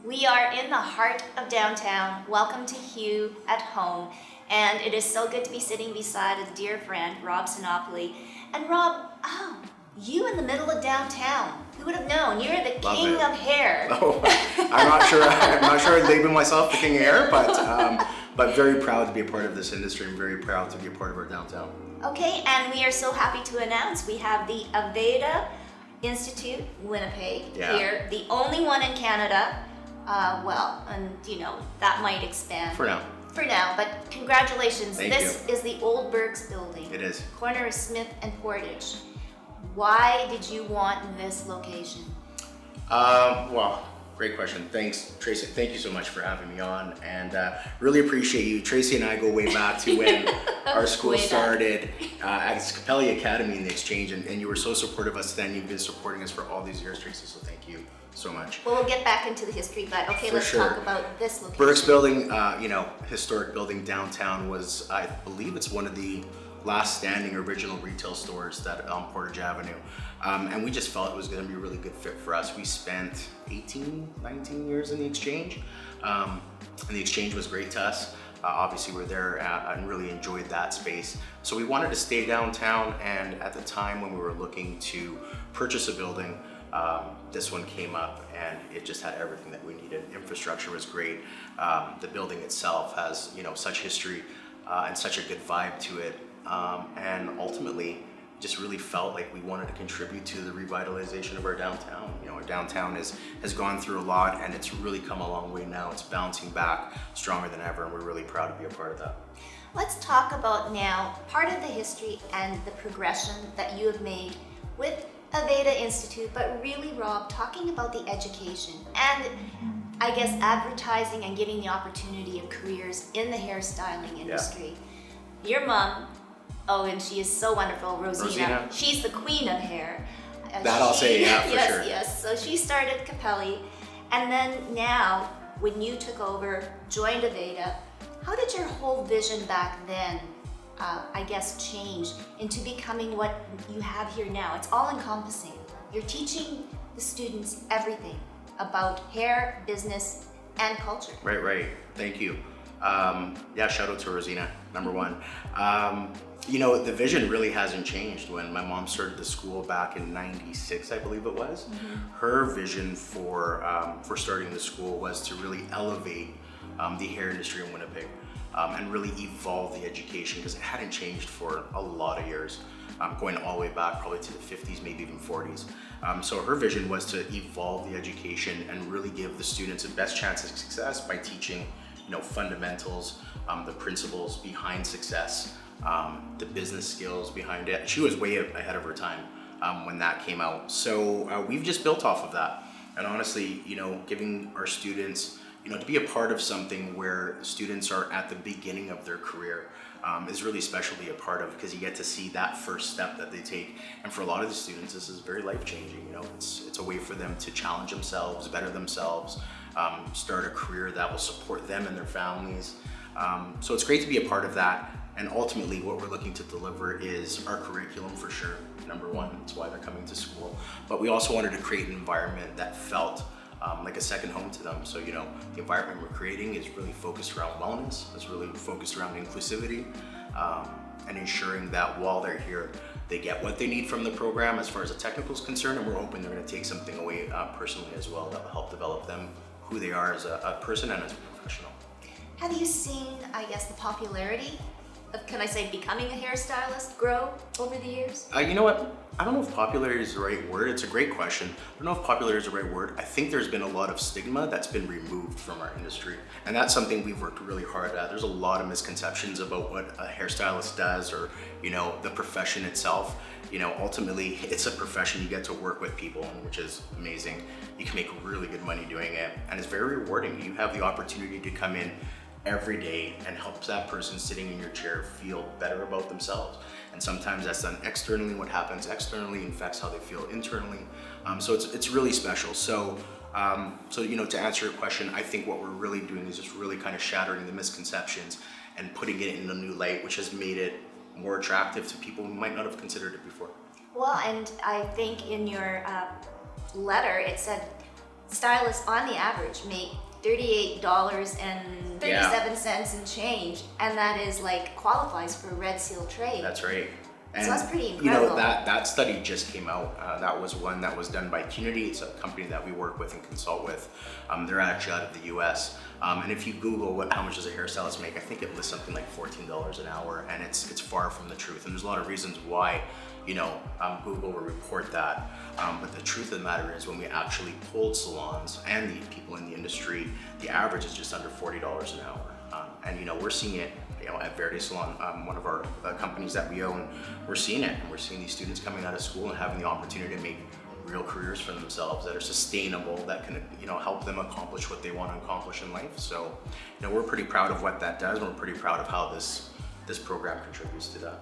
We are in the heart of downtown. Welcome to Hue at Home. And it is so good to be sitting beside a dear friend, Rob Sinopoli. And Rob, you in the middle of downtown. Who would have known? You're the king of hair. Oh, I'm not sure I'd label myself the king of hair, but very proud to be a part of this industry. I'm very proud to be a part of our downtown. Okay, and we are so happy to announce we have the Aveda Institute, Winnipeg, here, the only one in Canada. That might expand. For now, but congratulations. Thank This is the Old Bergs building. It is. Corner of Smith and Portage. Why did you want this location? Well, great question. Thanks, Tracy. Thank you so much for having me on, and really appreciate you. Tracy and I go way back to when our school started at Capelli Academy in the Exchange, and you were so supportive of us then. You've been supporting us for all these years, Tracy, so thank you so much. Well, we'll get back into the history, but okay, let's talk about this location. Bergs building, historic building downtown was, I believe it's one of the last standing original retail stores that on Portage Avenue. And we just felt it was going to be a really good fit for us. We spent 19 years in the Exchange. And the Exchange was great to us. Obviously we're there and really enjoyed that space. So we wanted to stay downtown, and at the time when we were looking to purchase a building, this one came up and it just had everything that we needed. Infrastructure was great. The building itself has, such history and such a good vibe to it. And ultimately just really felt like we wanted to contribute to the revitalization of our downtown. Our downtown has gone through a lot, and it's really come a long way now. It's bouncing back stronger than ever, and we're really proud to be a part of that. Let's talk about now part of the history and the progression that you have made with Aveda Institute, but really, Rob, talking about the education and I guess advertising and giving the opportunity of careers in the hairstyling industry. Your mom, and she is so wonderful, Rosina. She's the queen of hair. I'll say, for sure. Yes. So she started Capelli, and then now, when you took over, joined Aveda, how did your whole vision back then, change into becoming what you have here now? It's all encompassing. You're teaching the students everything about hair, business, and culture. Right. Thank you. Shout out to Rosina, number one. The vision really hasn't changed. When my mom started the school back in '96, I believe it was, her vision for starting the school was to really elevate the hair industry in Winnipeg and really evolve the education, because it hadn't changed for a lot of years, going all the way back probably to the 50s, maybe even 40s. So her vision was to evolve the education and really give the students the best chance of success by teaching fundamentals, the principles behind success, the business skills behind it. She was way ahead of her time when that came out. So we've just built off of that. And honestly, giving our students, to be a part of something where students are at the beginning of their career is really special to be a part of, because you get to see that first step that they take. And for a lot of the students, this is very life-changing. It's a way for them to challenge themselves, better themselves, start a career that will support them and their families. So it's great to be a part of that. And ultimately what we're looking to deliver is our curriculum, for sure. Number one, that's why they're coming to school. But we also wanted to create an environment that felt like a second home to them. So, the environment we're creating is really focused around wellness. It's really focused around inclusivity, and ensuring that while they're here, they get what they need from the program as far as the technical is concerned. And we're hoping they're going to take something away personally as well that will help develop them, who they are as a person and as a professional. Have you seen, the popularity of, becoming a hairstylist grow over the years? You know what? I don't know if popularity is the right word. It's a great question. I don't know if popularity is the right word. I think there's been a lot of stigma that's been removed from our industry. And that's something we've worked really hard at. There's a lot of misconceptions about what a hairstylist does, or, the profession itself. Ultimately, it's a profession. You get to work with people, which is amazing. You can make really good money doing it, and it's very rewarding. You have the opportunity to come in every day and help that person sitting in your chair feel better about themselves. And sometimes that's done externally. What happens externally affects how they feel internally. So it's really special. So to answer your question, I think what we're really doing is just really kind of shattering the misconceptions and putting it in a new light, which has made it more attractive to people who might not have considered it before. Well, and I think in your letter it said stylists on the average make $38.37 and change, and that is like qualifies for Red Seal trade. That's right. And so that's pretty you know, incredible. that study just came out. That was one that was done by Community. It's a company that we work with and consult with. They're actually out of the US. And if you Google how much does a hairstylist make, I think it lists something like $14 an hour, and it's far from the truth. And there's a lot of reasons why, you know, Google will report that. But the truth of the matter is, when we actually polled salons and the people in the industry, the average is just under $40 an hour. And you know, we're seeing it, you know, at Aveda Salon, one of our companies that we own. We're seeing it, and we're seeing these students coming out of school and having the opportunity to make real careers for themselves that are sustainable, that can, you know, help them accomplish what they want to accomplish in life. So, you know, we're pretty proud of what that does, and we're pretty proud of how this program contributes to that.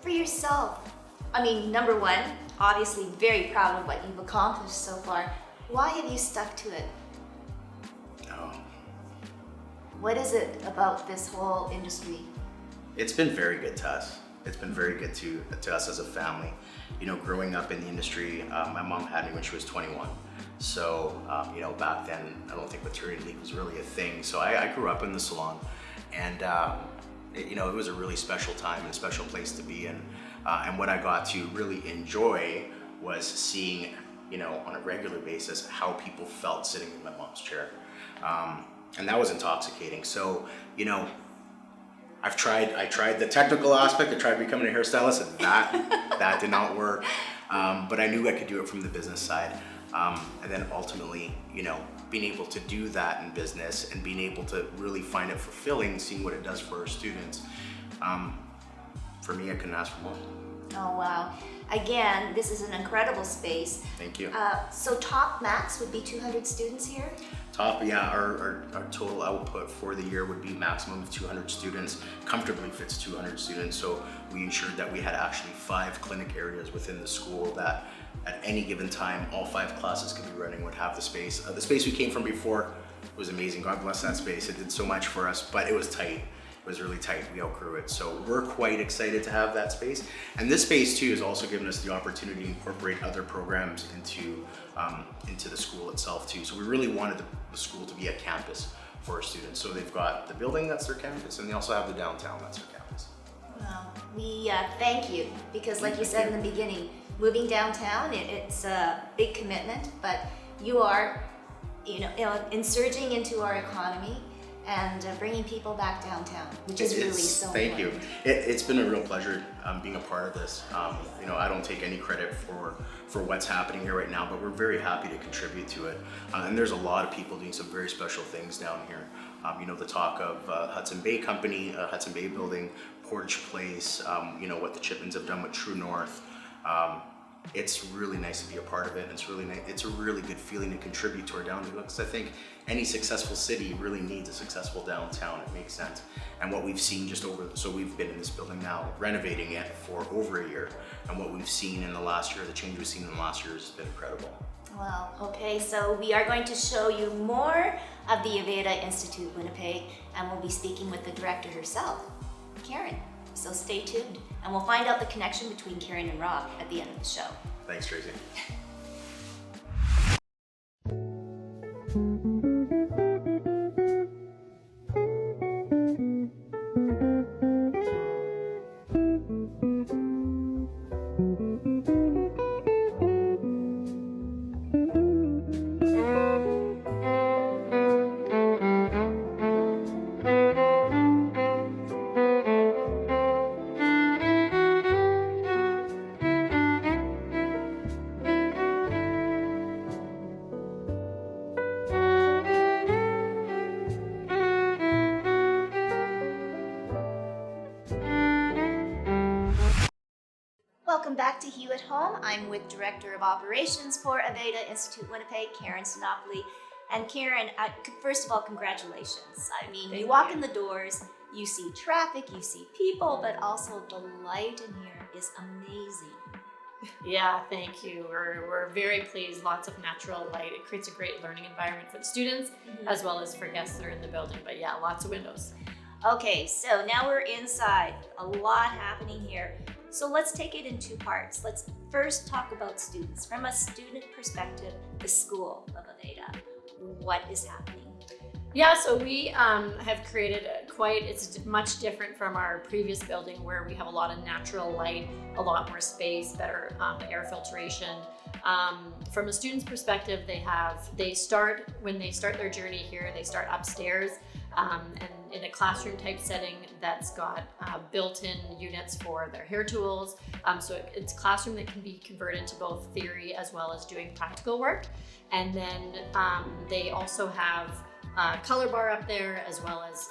For yourself, I mean, number one, obviously very proud of what you've accomplished so far. Why have you stuck to it? What is it about this whole industry? It's been very good to us. It's been very good to us as a family. You know, growing up in the industry, my mom had me when she was 21. So, you know, back then, I don't think maternity leave was really a thing. So I grew up in the salon, and you know, it was a really special time and a special place to be in. And what I got to really enjoy was seeing, you know, on a regular basis, how people felt sitting in my mom's chair. And that was intoxicating. So, you know, I tried the technical aspect. I tried becoming a hairstylist, and that did not work. But I knew I could do it from the business side. And then ultimately, you know, being able to do that in business and being able to really find it fulfilling, seeing what it does for our students. For me, I couldn't ask for more. Oh, wow. Again, this is an incredible space. Thank you. So top max would be 200 students here? Top, yeah, our total output for the year would be maximum of 200 students, comfortably fits 200 students. So we ensured that we had actually 5 clinic areas within the school that at any given time, all 5 classes could be running, would have the space. The space we came from before was amazing. God bless that space. It did so much for us, but it was tight. It was really tight. We outgrew it. So we're quite excited to have that space. And this space too has also given us the opportunity to incorporate other programs into the school itself too. So we really wanted the school to be a campus for our students. So they've got the building that's their campus, and they also have the downtown that's their campus. Well, we thank you, because like you said in the beginning, moving downtown, it's a big commitment, but you are, you know, insurging into our economy and bringing people back downtown, which is really so Thank important. you. It's been a real pleasure being a part of this. You know, I don't take any credit for what's happening here right now, but we're very happy to contribute to it. And there's a lot of people doing some very special things down here. You know, the talk of Hudson Bay Company, Hudson Bay Building, Portage Place, you know, what the Chipmans have done with True North. It's really nice to be a part of it. It's really nice. It's a really good feeling to contribute to our downtown, because I think any successful city really needs a successful downtown. It makes sense. And what we've seen so we've been in this building now, renovating it for over a year, and what we've seen in the last year, the change we've seen in the last year has been incredible. Well, okay, so we are going to show you more of the Aveda Institute Winnipeg, and we'll be speaking with the director herself, Karyn. So stay tuned, and we'll find out the connection between Karyn and Rob at the end of the show. Thanks, Tracy. Welcome back to Hue at Home. I'm with Director of Operations for Aveda Institute Winnipeg, Karyn Sinopoli. And Karyn, first of all, congratulations. I mean, you walk in the doors, you see traffic, you see people, but also the light in here is amazing. Yeah, thank you. We're very pleased. Lots of natural light. It creates a great learning environment for the students as well as for guests that are in the building. But yeah, lots of windows. Okay, so now we're inside. A lot happening here. So let's take it in two parts. Let's first talk about students. From a student perspective, the school of Aveda, what is happening? Yeah, so we have created it's much different from our previous building where we have a lot of natural light, a lot more space, better air filtration. From a student's perspective, when they start their journey here, they start upstairs and in a classroom type setting that's got built-in units for their hair tools. So it's a classroom that can be converted to both theory as well as doing practical work. And then they also have a color bar up there as well as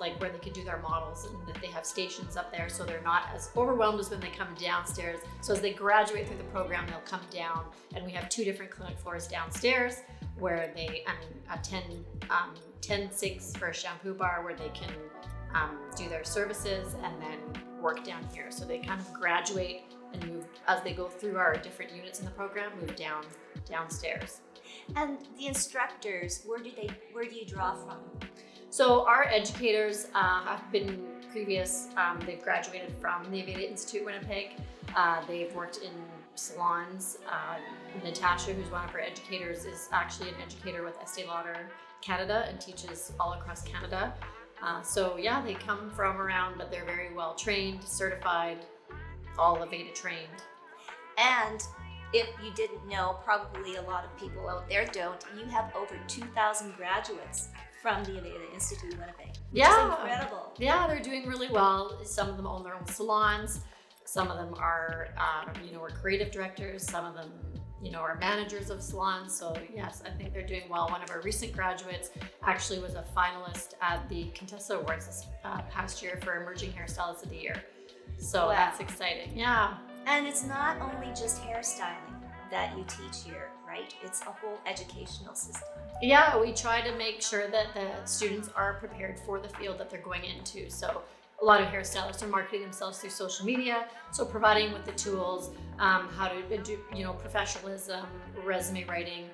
like where they can do their models, and that they have stations up there so they're not as overwhelmed as when they come downstairs. So as they graduate through the program, they'll come down, and we have 2 different clinic floors downstairs where they, a 10 sinks for a shampoo bar where they can do their services and then work down here. So they kind of graduate and move as they go through our different units in the program, move downstairs. And the instructors, where do you draw from? So our educators have been previous, they've graduated from the Aveda Institute, Winnipeg. They've worked in salons. Natasha, who's one of our educators, is actually an educator with Estee Lauder Canada and teaches all across Canada. So yeah, they come from around, but they're very well trained, certified, all Aveda trained. And if you didn't know, probably a lot of people out there don't, you have over 2,000 graduates from the Aveda Institute Winnipeg, which is incredible. Yeah, they're doing really well. Some of them own their own salons. Some of them are, are creative directors. Some of them, are managers of salons. So yes, I think they're doing well. One of our recent graduates actually was a finalist at the Contessa Awards this past year for Emerging Hairstylist of the Year. So Wow. That's exciting. Yeah. And it's not only just hairstyling that you teach here, right? It's a whole educational system. Yeah, we try to make sure that the students are prepared for the field that they're going into. So a lot of hairstylists are marketing themselves through social media. So providing with the tools, how to do, professionalism, resume writing,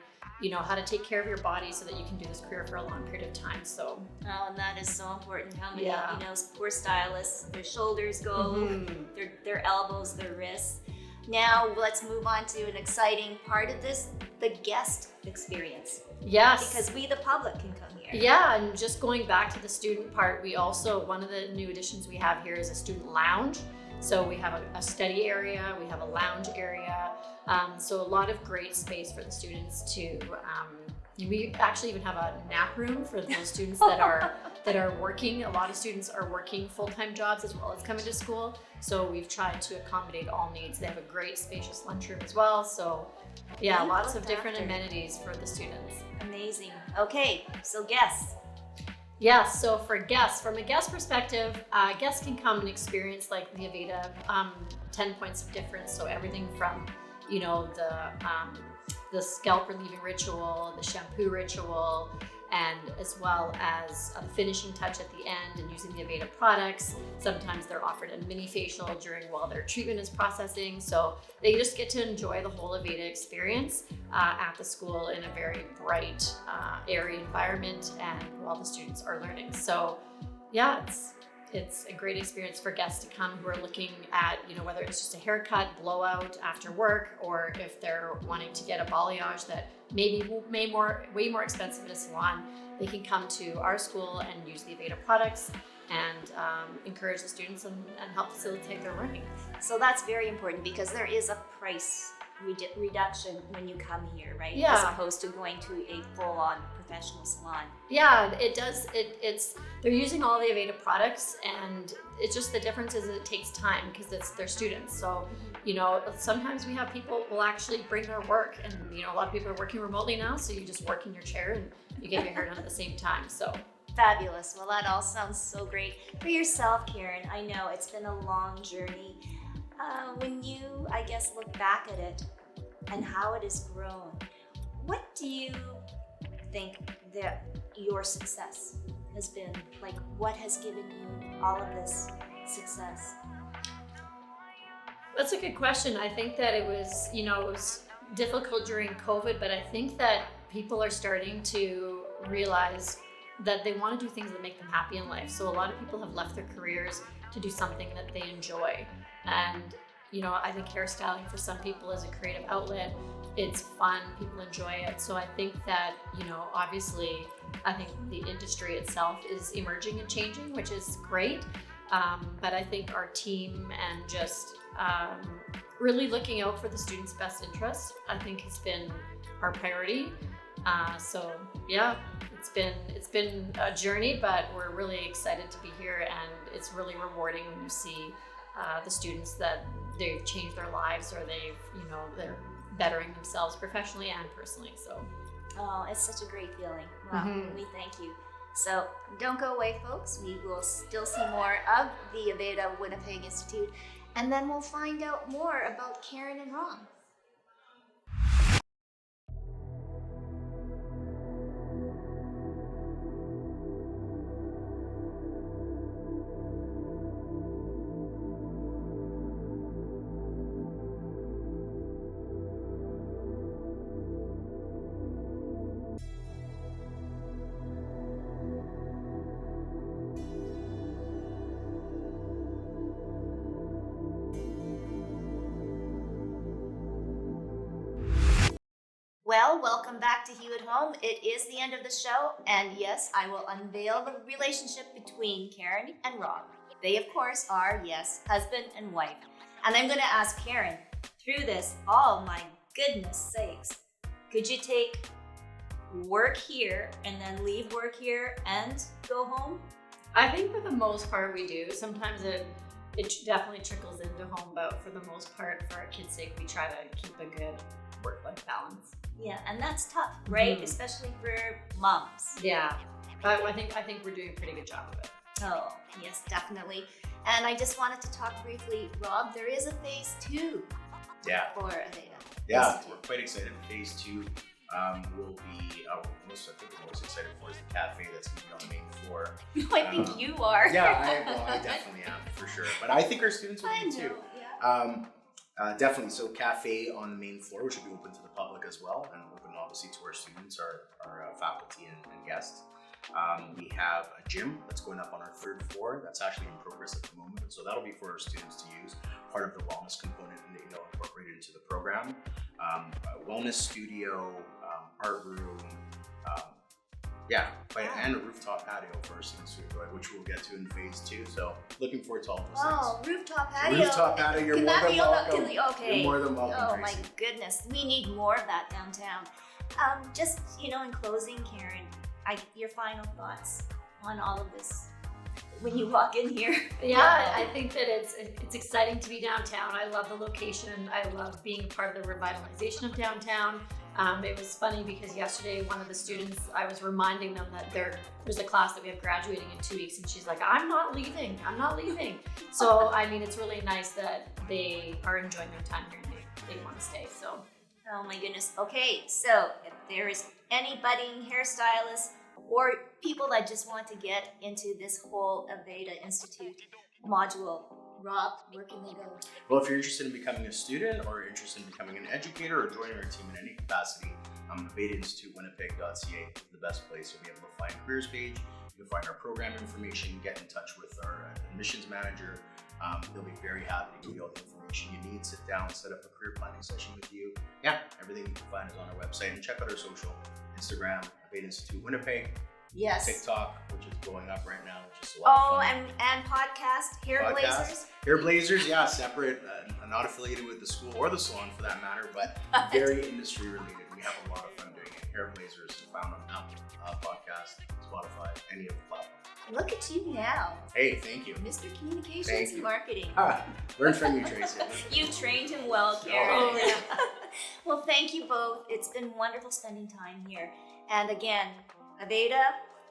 how to take care of your body so that you can do this career for a long period of time. So. Oh, and that is so important. How many, Yeah. poor stylists, their shoulders go, their elbows, their wrists. Now let's move on to an exciting part of this, the guest experience. Yes. Because we, the public, can come here. Yeah, and just going back to the student part, one of the new additions we have here is a student lounge. So we have a study area, we have a lounge area. So a lot of great space for the students to, we actually even have a nap room for those students that are working. A lot of students are working full-time jobs as well as coming to school. So we've tried to accommodate all needs. They have a great spacious lunchroom as well. So yeah, Being lots of looked different after. amenities for the students. Amazing. Okay, so guests. Yes, so from a guest perspective, guests can come and experience like the Aveda 10 points of difference. So everything from, the scalp relieving ritual, the shampoo ritual, and as well as a finishing touch at the end and using the Aveda products. Sometimes they're offered a mini facial while their treatment is processing. So they just get to enjoy the whole Aveda experience at the school in a very bright, airy environment and while the students are learning. So yeah, it's a great experience for guests to come who are looking at, whether it's just a haircut, blowout after work, or if they're wanting to get a balayage that maybe way more expensive at a salon, they can come to our school and use the Aveda products and encourage the students and help facilitate their learning. So that's very important because there is a price reduction when you come here, right? Yeah. As opposed to going to a full-on professional salon. Yeah, it does. They're using all the Aveda products, and it's just the difference is it takes time because it's their students. So, sometimes we have people will actually bring their work, and a lot of people are working remotely now, so you just work in your chair and you get your hair done at the same time. So. Fabulous. Well, that all sounds so great. For yourself, Karyn, I know it's been a long journey. When you, look back at it and how it has grown, what do you think that your success has been? Like, what has given you all of this success? That's a good question. I think that it was difficult during COVID, but I think that people are starting to realize that they want to do things that make them happy in life. So a lot of people have left their careers to do something that they enjoy. And, I think hairstyling for some people is a creative outlet. It's fun, people enjoy it. So I think that, obviously, I think the industry itself is emerging and changing, which is great. But I think our team and just really looking out for the students' best interests, I think has been our priority. So yeah, it's been a journey, but we're really excited to be here, and it's really rewarding when you see the students that they've changed their lives, or they're bettering themselves professionally and personally. So it's such a great feeling. Wow, we thank you. So Don't go away, folks. We will still see more of the Aveda Winnipeg Institute, and then we'll find out more about Karyn and Rob. Well, welcome back to Hue at Home. It is the end of the show, and yes, I will unveil the relationship between Karyn and Rob. They, of course, are, yes, husband and wife. And I'm going to ask Karyn, through this, oh my goodness sakes, could you take work here and then leave work here and go home? I think for the most part we do. Sometimes it definitely trickles into home, but for the most part, for our kids' sake, we try to keep a good work-life balance. Yeah, and that's tough, right? Especially for moms. Yeah, but I think we're doing a pretty good job of it. Oh, yes, definitely. And I just wanted to talk briefly, Rob, there is a phase 2 for Aveda. Yeah, Institute. we're quite excited. Phase 2 will be, I think we're most excited for is the cafe that's going to be on the main floor. I think you are. Yeah, I definitely am, for sure. But I think our students will be too. Yeah. Definitely. So cafe on the main floor, which will be open to the public as well, and open obviously to our students, our faculty and guests. We have a gym that's going up on our 3rd floor. That's actually in progress at the moment. So that'll be for our students to use, part of the wellness component and incorporated into the program. A wellness studio, art room, and a rooftop patio for our students to enjoy, which we'll get to in phase 2. So looking forward to all those things. Rooftop patio. Rooftop patio, you're more than welcome. Okay. You're more than welcome, Oh Tracy. my goodness, we need more of that downtown. Just, in closing, Karyn, your final thoughts on all of this when you walk in here. Yeah, I think that it's exciting to be downtown. I love the location. I love being a part of the revitalization of downtown. It was funny because yesterday one of the students, I was reminding them that there's a class that we have graduating in 2 weeks, and she's like, I'm not leaving. So, it's really nice that they are enjoying their time here and they want to stay. So. Oh my goodness. Okay, so if there is any budding hairstylists or people that just want to get into this whole Aveda Institute module, Rob, where can they go? Well, if you're interested in becoming a student or interested in becoming an educator or joining our team in any capacity, Aveda Institute Winnipeg.ca is the best place. You'll be able to find a careers page. You'll find our program information, get in touch with our admissions manager. They'll be very happy to give you all the information you need. Sit down, set up a career planning session with you. Yeah, everything you can find is on our website. And check out our social, Instagram, Aveda Institute Winnipeg. Yes. TikTok, which is blowing up right now, which is a lot of fun. And podcast, Hair Blazers. Hair Blazers, yeah, separate, not affiliated with the school or the salon for that matter, but very industry related. We have a lot of fun doing it. Hair Blazers is found on Apple Podcast, Spotify, any of the platforms. Look at you now, Hey, thank you. Mr. Communications Thank and you. Marketing. Learn from you, Tracy. You trained him well, Karyn. Oh, yeah. Well, thank you both. It's been wonderful spending time here. And again, Aveda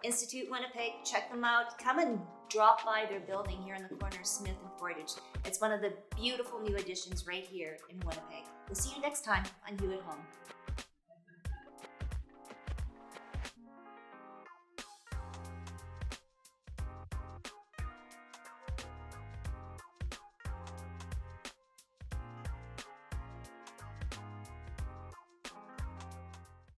Institute Winnipeg, check them out. Come and drop by their building here in the corner of Smith and Portage. It's one of the beautiful new additions right here in Winnipeg. We'll see you next time on Hue at Home.